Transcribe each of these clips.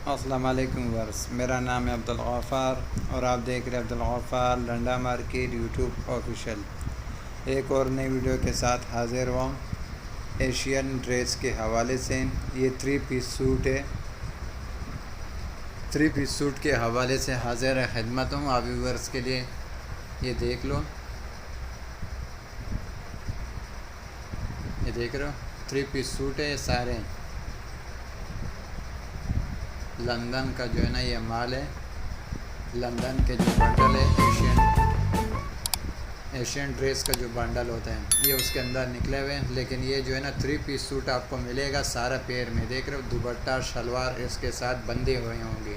अस्सलाम वालेकुम वर्स, मेरा नाम है अब्दुल गफ़ार और आप देख रहे हैं Abdul Ghaffar Landa market YouTube official. एक और नई वीडियो के साथ हाज़िर हुआ एशियन ड्रेस के हवाले से। ये 3 पीस सूट है। 3 पीस सूट के हवाले से हाज़िर खिदमत हूँ आप व्यूअर्स के लिए। ये देख लो, ये देख रहे हो 3 पीस सूट है। ये सारे लंदन का जो है ना ये माल है। लंदन के जो बंडल है एशियन ड्रेस का जो बंडल होता है ये उसके अंदर निकले हुए हैं। लेकिन ये जो है ना 3 पीस सूट आपको मिलेगा सारा पेयर में। देख रहे हो दुपट्टा शलवार इसके साथ बंधे हुए होंगे।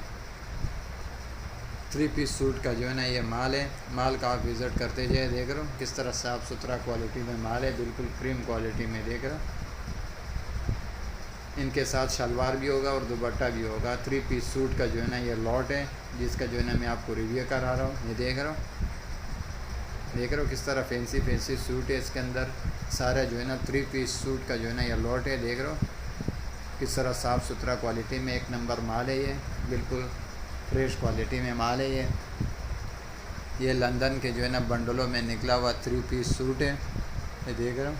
3 पीस सूट का जो है ना ये माल है। माल का आप विज़िट करते जाए। देख रहे हो किस तरह साफ़ सुथरा क्वालिटी में माल है, बिल्कुल क्रीम क्वालिटी में। देख रहे हो इनके साथ शलवार भी होगा और दुपट्टा भी होगा। 3 पीस सूट का जो है ना ये लॉट है, जिसका जो है ना मैं आपको रिव्यू करा रहा हूँ। ये देख रहे हो किस तरह फैंसी सूट है इसके अंदर। सारा जो है ना 3 पीस सूट का जो है ना ये लॉट है। देख रहे हो किस तरह साफ़ सुथरा क्वालिटी में एक नंबर माल है। ये बिल्कुल फ्रेश क्वालिटी में माल है। ये लंदन के जो है ना बंडलों में निकला हुआ 3 पीस सूट है। ये देख रहे हो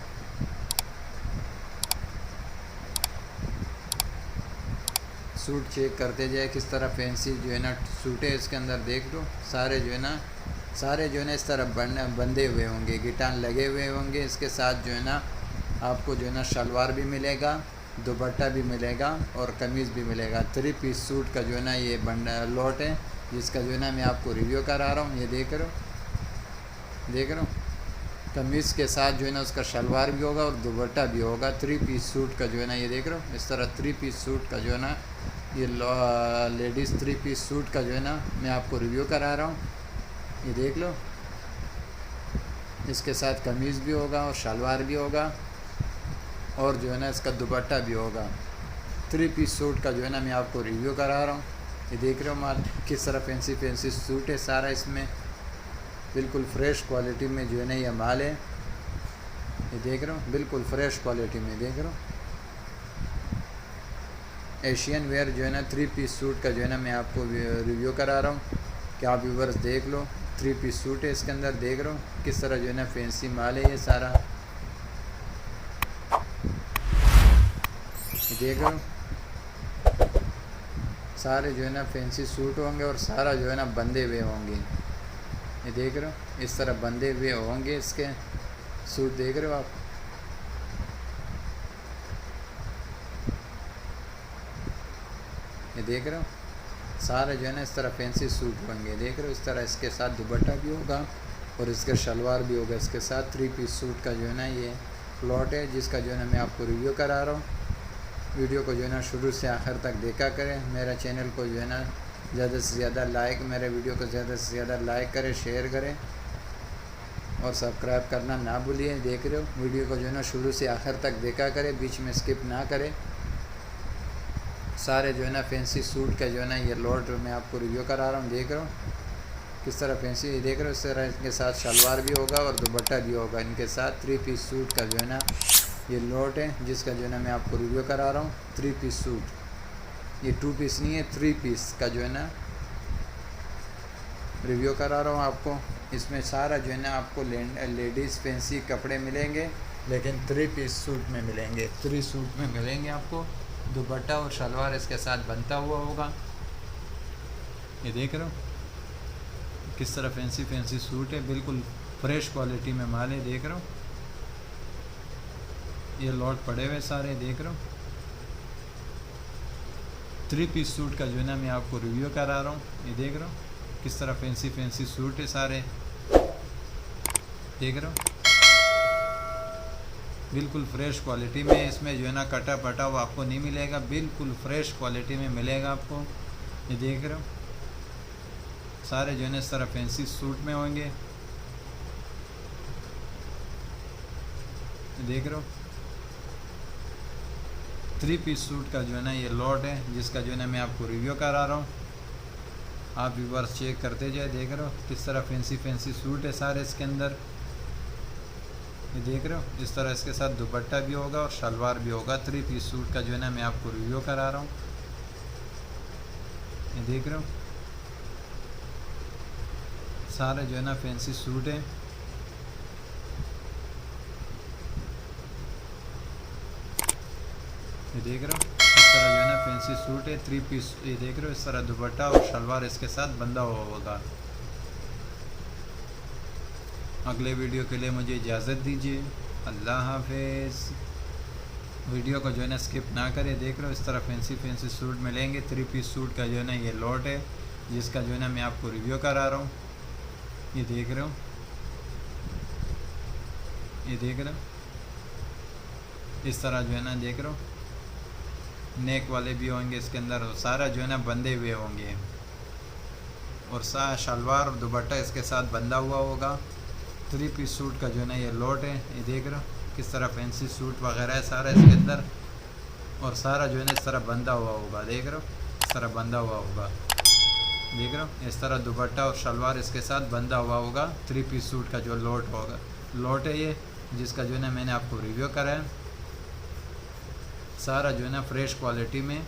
सूट चेक करते जाए किस तरह फैंसी जो है ना सूट है इसके अंदर। देख लो सारे जो है ना इस तरह बंधे हुए होंगे, गिटान लगे हुए होंगे। इसके साथ जो है ना आपको जो है ना शलवार भी मिलेगा, दुपट्टा भी मिलेगा और कमीज़ भी मिलेगा। 3 पीस सूट का जो है ना ये लॉट है, जिसका जो है ना मैं आपको रिव्यू करा रहा हूँ। ये देख रहे हो कमीज़ के साथ जो है ना उसका शलवार भी होगा और दुपट्टा भी होगा। 3 पीस सूट का जो है ना ये देख रहे हो इस तरह 3 पीस सूट का जो है ना ये लेडीज़ 3 पीस सूट का जो है ना मैं आपको रिव्यू करा रहा हूँ। ये देख लो इसके साथ कमीज़ भी होगा और शलवार भी होगा और जो है ना इसका दुपट्टा भी होगा। 3 पीस सूट का जो है ना मैं आपको रिव्यू करा रहा हूँ। ये देख रहे हो माल किस तरह फैंसी सूट है सारा इसमें, बिल्कुल फ्रेश क्वालिटी में जो है ना ये माल है। ये देख रहे हो बिल्कुल फ्रेश क्वालिटी में। देख रहे हो एशियन वेयर जो है ना 3 पीस सूट का जो है ना मैं आपको रिव्यू करा रहा हूँ कि आप व्यूवर्स देख लो। 3 पीस सूट है इसके अंदर। देख रहे हो किस तरह जो है ना फैंसी माल है ये सारा। देख रहे हो सारे जो है ना फैंसी सूट होंगे और सारा जो है ना बंधे हुए होंगे। ये देख रहे हो इस तरह बंधे हुए होंगे इसके सूट। देख रहे हो आप ये देख रहे हो सारे जो है ना इस तरह फैंसी सूट होंगे। देख रहे हो इस तरह इसके साथ दुपट्टा भी होगा और इसका शलवार भी होगा इसके साथ। 3 पीस सूट का जो है ना ये प्लॉट है, जिसका जो है ना मैं आपको रिव्यू करा रहा हूँ। वीडियो को जो है ना शुरू से आखिर तक देखा करें। मेरा चैनल को जो है ना ज़्यादा से ज़्यादा लाइक, मेरे वीडियो को ज़्यादा से ज़्यादा लाइक करें, शेयर करें और सब्सक्राइब करना ना भूलिए। देख रहे हो वीडियो को जो है ना शुरू से आखिर तक देखा करें, बीच में स्किप ना करें। सारे जो है ना फैंसी सूट का जो है ना ये लॉट मैं आपको रिव्यू करा रहा हूँ। देख रहे हो किस तरह फैंसी। देख रहे हो इस तरह इनके साथ शलवार भी होगा और दुपट्टा भी होगा इनके साथ। 3 पीस सूट का जो है ना ये लॉट है, जिसका जो है ना मैं आपको रिव्यू करा रहा हूँ। 3 पीस सूट, ये 2 पीस नहीं है, 3 पीस का जो है ना रिव्यू करा रहा हूँ आपको। इसमें सारा जो है ना आपको लेडीज़ फैंसी कपड़े मिलेंगे, लेकिन 3 पीस सूट में मिलेंगे। 3 सूट में मिलेंगे आपको। दुपट्टा और शलवार इसके साथ बनता हुआ होगा। ये देख रहे हो किस तरह फैंसी सूट है, बिल्कुल फ्रेश क्वालिटी में माल है। देख रहे हो ये लॉट पड़े हुए सारे। देख रहे हो 3 पीस सूट का जो है ना मैं आपको रिव्यू करा रहा हूँ। ये देख रहे हो किस तरह फैंसी सूट है सारे। देख रहे हो बिल्कुल फ्रेश क्वालिटी में। इसमें जो है ना कटा पटा हुआ आपको नहीं मिलेगा, बिल्कुल फ्रेश क्वालिटी में मिलेगा आपको। ये देख रहे हो सारे जो है ना इस तरह फैंसी सूट में होंगे। देख रहे हो 3 पीस सूट का जो है ना ये लॉट है, जिसका जो है ना मैं आपको रिव्यू करा रहा हूँ। आप व्यूअर्स चेक करते जाए। देख रहे हो किस तरह फैंसी सूट है सारे इसके अंदर। ये देख रहे हो इस तरह इसके साथ दुपट्टा भी होगा और शलवार भी होगा। 3 पीस सूट का जो है ना मैं आपको रिव्यू करा रहा हूँ। देख रहे हो, सारे जो है ना फैंसी सूट है। ये देख रहे हो, इस तरह जो है ना फैंसी सूट है, 3 पीस। ये देख रहे हो, इस तरह दुपट्टा और शलवार इसके साथ बंधा हुआ होगा। अगले वीडियो के लिए मुझे इजाज़त दीजिए। अल्लाह हाफिज़। वीडियो को जो है ना स्किप ना करें। देख रहे हो, इस तरह फैंसी सूट मिलेंगे। 3 पीस सूट का जो है ना ये लॉट है, जिसका जो है ना मैं आपको रिव्यू करा रहा हूँ। ये देख रहे हो, ये देख रहे हो, इस तरह जो है ना देख रहे हो, नेक वाले भी होंगे इसके अंदर, और सारा जो है ना बंधे हुए होंगे, और शलवार और दुपट्टा इसके साथ बंधा हुआ होगा। 3 पीस सूट का जो है ना ये लॉट है। ये देख रहे हो किस तरह फैंसी सूट वगैरह है सारा इसके अंदर, और सारा जो है ना इस तरह बंधा हुआ होगा। देख रहे हो, इस तरह बंधा हुआ होगा। देख रहे हो, इस तरह दुपट्टा और शलवार इसके साथ बंधा हुआ होगा। 3 पीस सूट का जो लॉट होगा, लॉट है ये, जिसका जो है ना मैंने आपको रिव्यू करा है। सारा जो है ना फ्रेश क्वालिटी में